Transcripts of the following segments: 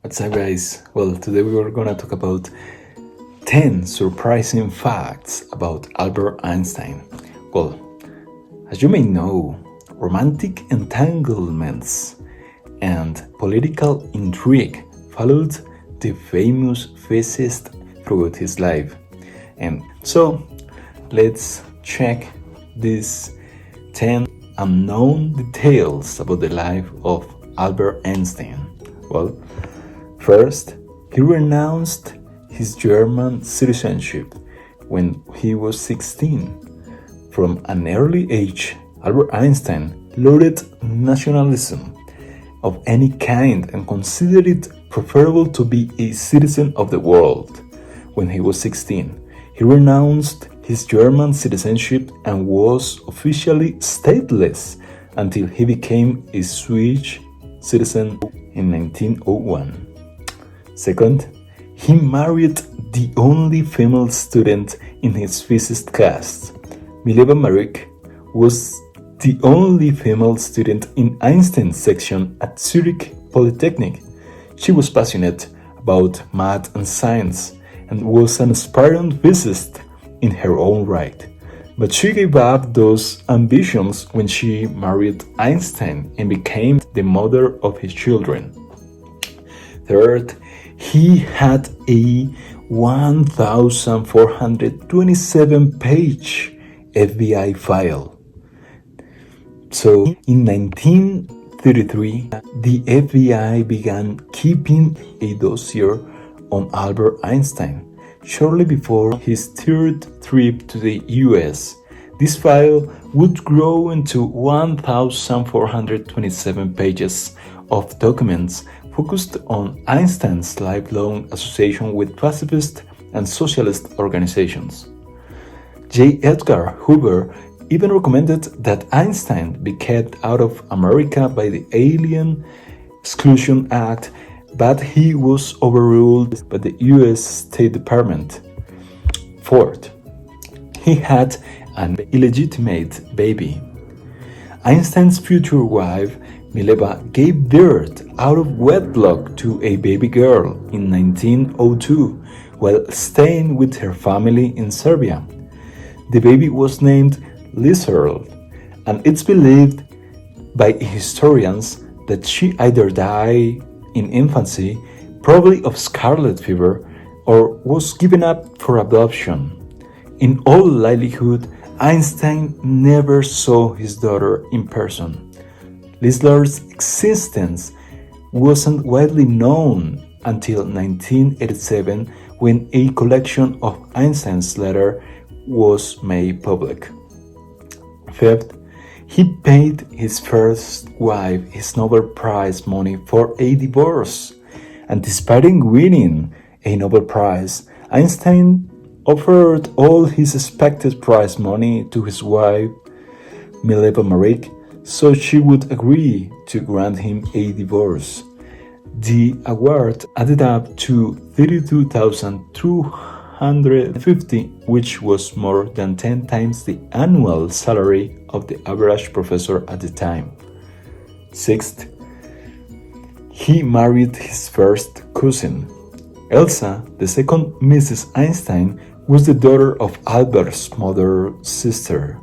What's up, guys? Well, today we are gonna talk about 10 surprising facts about Albert Einstein. Well, as you may know, romantic entanglements and political intrigue followed the famous physicist throughout his life. And so, let's check these 10 unknown details about the life of Albert Einstein. Well, first, he renounced his German citizenship when he was 16. From an early age, Albert Einstein lauded nationalism of any kind and considered it preferable to be a citizen of the world. When he was 16, he renounced his German citizenship and was officially stateless until he became a Swiss citizen in 1901. Second, he married the only female student in his physics class. Mileva Maric was the only female student in Einstein's section at Zurich Polytechnic. She was passionate about math and science and was an aspiring physicist in her own right. But she gave up those ambitions when she married Einstein and became the mother of his children. Third, he had a 1,427-page FBI file. So, in 1933, the FBI began keeping a dossier on Albert Einstein. Shortly before his third trip to the US, this file would grow into 1,427 pages of documents focused on Einstein's lifelong association with pacifist and socialist organizations. J. Edgar Hoover even recommended that Einstein be kept out of America by the Alien Exclusion Act, but he was overruled by the US State Department. Fourth, he had an illegitimate baby. Einstein's future wife, Mileva, gave birth out of wedlock to a baby girl in 1902 while staying with her family in Serbia. The baby was named Lizelle, and it's believed by historians that she either died in infancy, probably of scarlet fever, or was given up for adoption. In all likelihood, Einstein never saw his daughter in person. Lizelle's existence wasn't widely known until 1987 when a collection of Einstein's letters was made public. Fifth, he paid his first wife his Nobel Prize money for a divorce. Anticipating winning a Nobel Prize, Einstein offered all his expected prize money to his wife, Mileva Maric, so she would agree to grant him a divorce. The award added up to $32,250, which was more than 10 times the annual salary of the average professor at the time. Sixth, he married his first cousin. Elsa, the second Mrs. Einstein, was the daughter of Albert's mother's sister,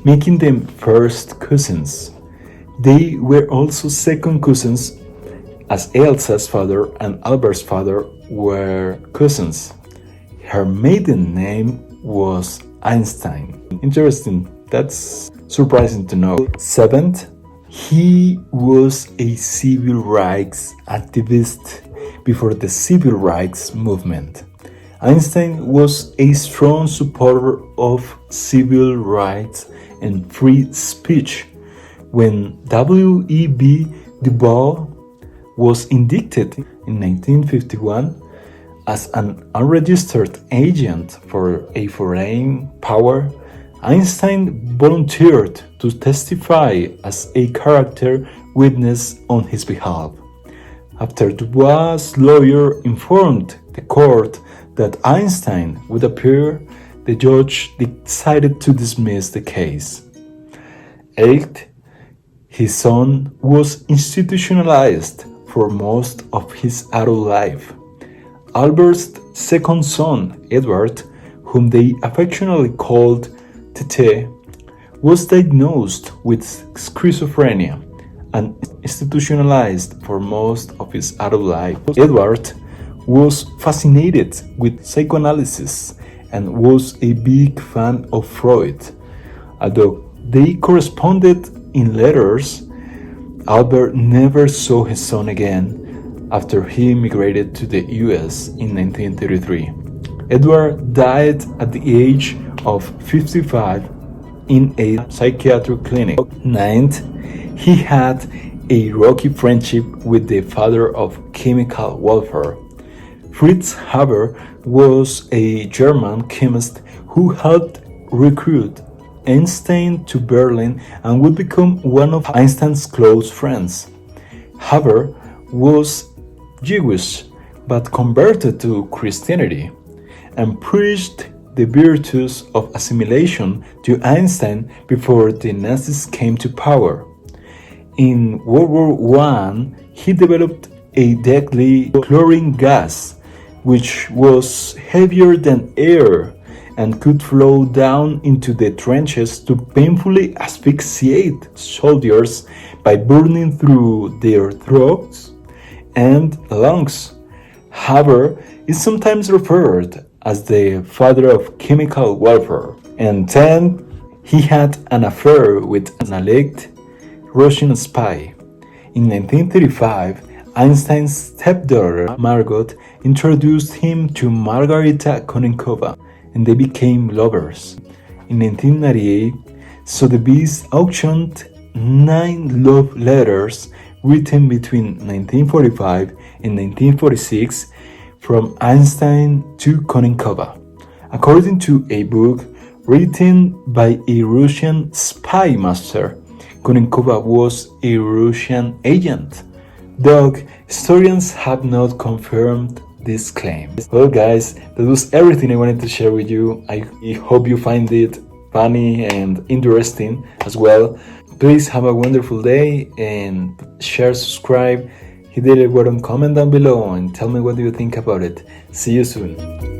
making them first cousins. They were also second cousins, as Elsa's father and Albert's father were cousins. Her maiden name was Einstein. Interesting, that's surprising to know. Seventh, he was a civil rights activist before the civil rights movement. Einstein was a strong supporter of civil rights and free speech. When W.E.B. Du Bois was indicted in 1951 as an unregistered agent for a foreign power, Einstein volunteered to testify as a character witness on his behalf. After Dubois' lawyer informed the court that Einstein would appear, the judge decided to dismiss the case. Eighth, his son was institutionalized for most of his adult life. Albert's second son, Edward, whom they affectionately called Tete, was diagnosed with schizophrenia and institutionalized for most of his adult life. Edward was fascinated with psychoanalysis and was a big fan of Freud. Although they corresponded in letters, Albert never saw his son again after he immigrated to the US in 1933. Edward died at the age of 55 in a psychiatric clinic. Ninth, he had a rocky friendship with the father of chemical warfare. Fritz Haber was a German chemist who helped recruit Einstein to Berlin and would become one of Einstein's close friends. Haber was Jewish but converted to Christianity and preached the virtues of assimilation to Einstein before the Nazis came to power. In World War I, he developed a deadly chlorine gas, which was heavier than air and could flow down into the trenches to painfully asphyxiate soldiers by burning through their throats and lungs. Haber is sometimes referred as the father of chemical warfare. And 10, he had an affair with an alleged Russian spy. In 1935, Einstein's stepdaughter Margot introduced him to Margarita Konenkova, and they became lovers. In 1998, Sotheby's auctioned 9 love letters written between 1945 and 1946 from Einstein to Konenkova. According to a book written by a Russian spy master, Konenkova was a Russian agent, though historians have not confirmed this claim. Well guys, that was everything I wanted to share with you. I hope you find it funny and interesting as well. Please have a wonderful day and share, subscribe, hit the button, comment down below and tell me what do you think about it. See you soon.